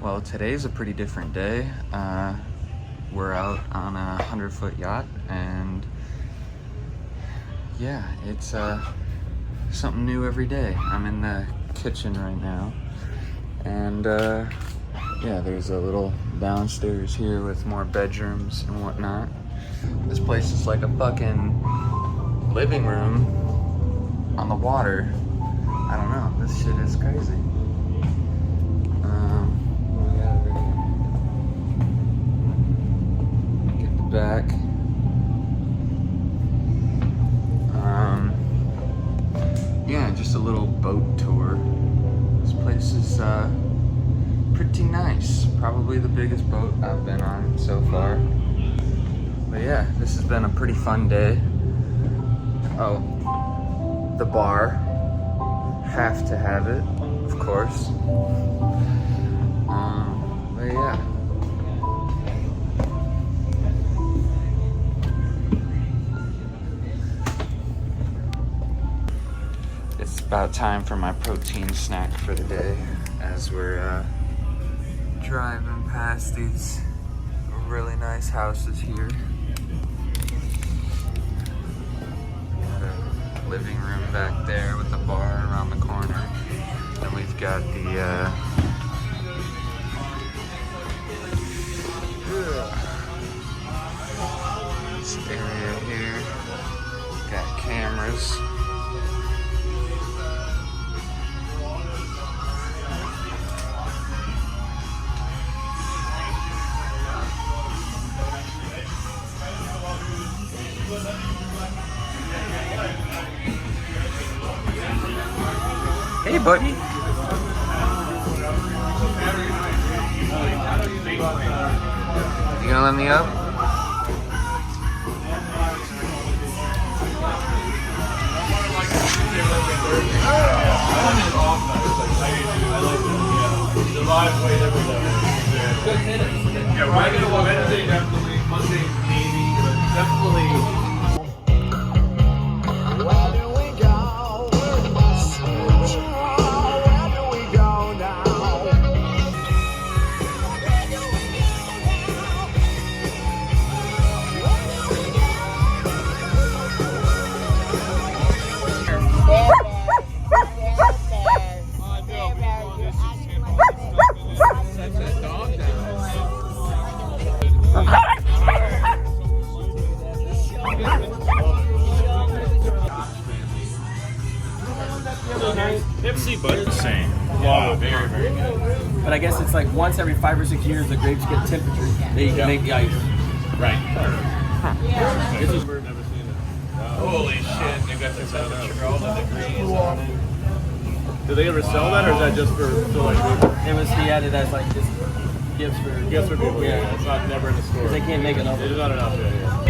Well, today's a pretty different day. We're out on a 100-foot yacht, and yeah, it's something new every day. I'm in the kitchen right now, and yeah, there's a little downstairs here with more bedrooms and whatnot. This place is like a fucking living room on the water. I don't know, this shit is crazy. Back. Yeah, just a little boat tour. This place is pretty nice. Probably the biggest boat I've been on so far. But yeah, this has been a pretty fun day. Oh, the bar. Have to have it, of course. But yeah. It's about time for my protein snack for the day as we're driving past these really nice houses here. Got a living room back there with the bar around the corner. Then we've got the this area here. Got cameras. Hey, buddy. You gonna let me up? Yeah, regular Wednesday definitely, Monday maybe, but definitely. Nipsey, but the same. Yeah, very, very good. But I guess it's like once every 5 or 6 years the grapes get temperature. They make the ice. Right. This is we've never seen it. Holy shit! They got the temperature, all the degrees on it. Do they ever sell that, or is that just for like? It was he added as like just gifts for people. Yeah, it's not never in the store. They can't make enough. There's not enough. Yeah.